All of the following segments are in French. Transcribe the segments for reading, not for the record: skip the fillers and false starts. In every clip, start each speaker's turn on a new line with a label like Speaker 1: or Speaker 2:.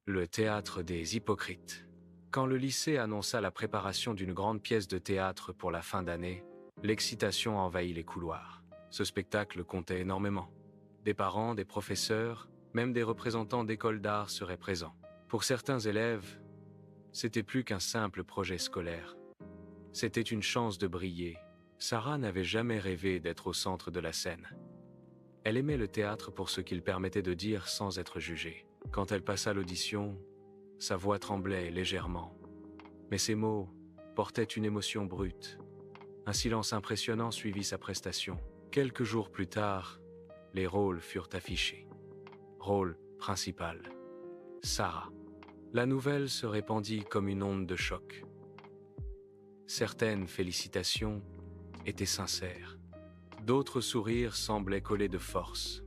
Speaker 1: Le théâtre des hypocrites. Quand le lycée annonça la préparation d'une grande pièce de théâtre pour la fin d'année, l'excitation envahit les couloirs. Ce spectacle comptait énormément. Des parents, des professeurs, même des représentants d'écoles d'art seraient présents. Pour certains élèves, c'était plus qu'un simple projet scolaire. C'était une chance de briller. Sarah n'avait jamais rêvé d'être au centre de la scène. Elle aimait le théâtre pour ce qu'il permettait de dire sans être jugée. Quand elle passa l'audition, sa voix tremblait légèrement. Mais ses mots portaient une émotion brute. Un silence impressionnant suivit sa prestation. Quelques jours plus tard, les rôles furent affichés. Rôle principal, Sarah. La nouvelle se répandit comme une onde de choc. Certaines félicitations étaient sincères. D'autres sourires semblaient collés de force.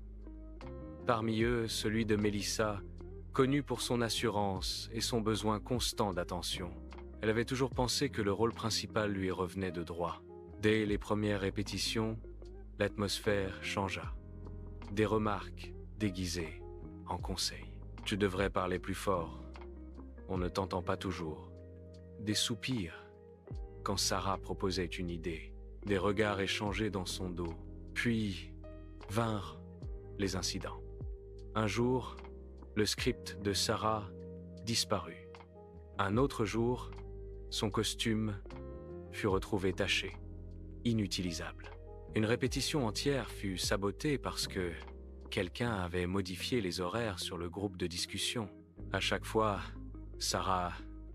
Speaker 1: Parmi eux, celui de Mélissa, connue pour son assurance et son besoin constant d'attention. Elle avait toujours pensé que le rôle principal lui revenait de droit. Dès les premières répétitions, l'atmosphère changea. Des remarques déguisées en conseils. « Tu devrais parler plus fort. On ne t'entend pas toujours. » Des soupirs quand Sarah proposait une idée. Des regards échangés dans son dos. Puis vinrent les incidents. Un jour, le script de Sarah disparut. Un autre jour, son costume fut retrouvé taché, inutilisable. Une répétition entière fut sabotée parce que quelqu'un avait modifié les horaires sur le groupe de discussion. À chaque fois, Sarah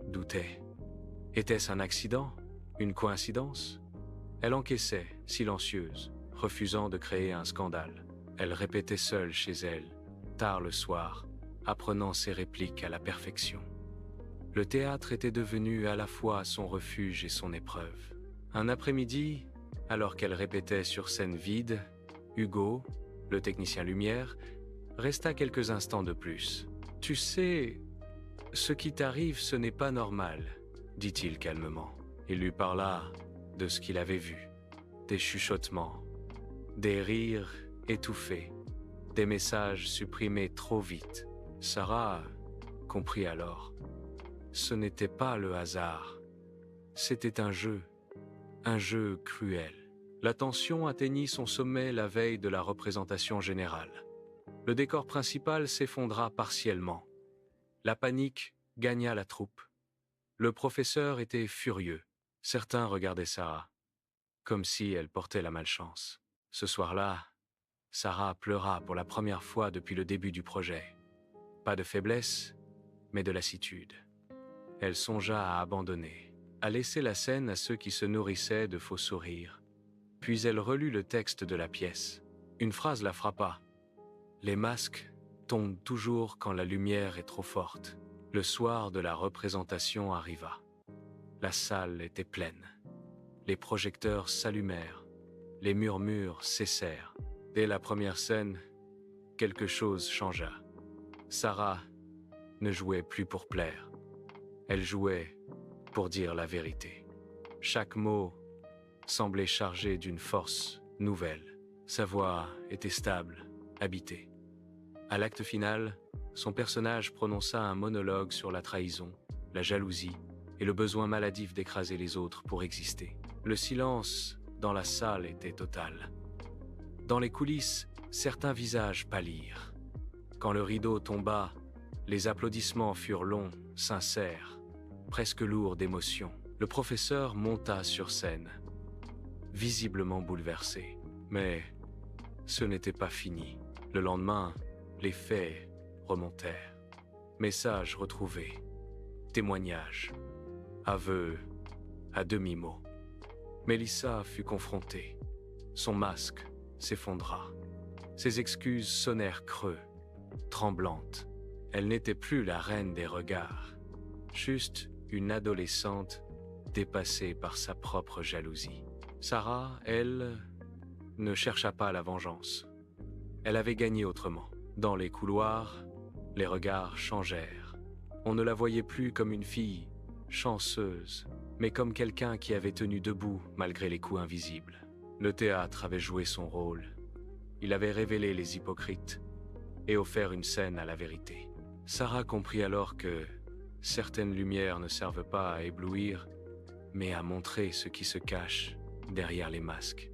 Speaker 1: doutait. Était-ce un accident? Une coïncidence? Elle encaissait, silencieuse, refusant de créer un scandale. Elle répétait seule chez elle, tard le soir, apprenant ses répliques à la perfection. Le théâtre était devenu à la fois son refuge et son épreuve. Un après-midi, alors qu'elle répétait sur scène vide, Hugo, le technicien lumière, resta quelques instants de plus. « Tu sais, ce qui t'arrive, ce n'est pas normal, » dit-il calmement. Il lui parla de ce qu'il avait vu. Des chuchotements, des rires étouffés, des messages supprimés trop vite. Sarah comprit alors. Ce n'était pas le hasard. C'était un jeu cruel. La tension atteignit son sommet la veille de la représentation générale. Le décor principal s'effondra partiellement. La panique gagna la troupe. Le professeur était furieux. Certains regardaient Sarah, comme si elle portait la malchance. Ce soir-là, Sarah pleura pour la première fois depuis le début du projet. Pas de faiblesse, mais de lassitude. Elle songea à abandonner, à laisser la scène à ceux qui se nourrissaient de faux sourires. Puis elle relut le texte de la pièce. Une phrase la frappa. « Les masques tombent toujours quand la lumière est trop forte. » Le soir de la représentation arriva. La salle était pleine. Les projecteurs s'allumèrent. Les murmures cessèrent. Dès la première scène, quelque chose changea. Sarah ne jouait plus pour plaire. Elle jouait pour dire la vérité. Chaque mot semblait chargé d'une force nouvelle. Sa voix était stable, habitée. À l'acte final, son personnage prononça un monologue sur la trahison, la jalousie et le besoin maladif d'écraser les autres pour exister. Le silence dans la salle était total. Dans les coulisses, certains visages pâlirent. Quand le rideau tomba, les applaudissements furent longs, sincères, presque lourds d'émotion. Le professeur monta sur scène, visiblement bouleversé. Mais ce n'était pas fini. Le lendemain, les faits remontèrent. Messages retrouvés, témoignages, aveux à demi-mot. Mélissa fut confrontée. Son masque s'effondra. Ses excuses sonnèrent creux, tremblantes. Elle n'était plus la reine des regards, juste une adolescente dépassée par sa propre jalousie. Sarah, elle, ne chercha pas la vengeance. Elle avait gagné autrement. Dans les couloirs, les regards changèrent. On ne la voyait plus comme une fille chanceuse, mais comme quelqu'un qui avait tenu debout malgré les coups invisibles. Le théâtre avait joué son rôle. Il avait révélé les hypocrites et offert une scène à la vérité. Sarah comprit alors que certaines lumières ne servent pas à éblouir, mais à montrer ce qui se cache derrière les masques.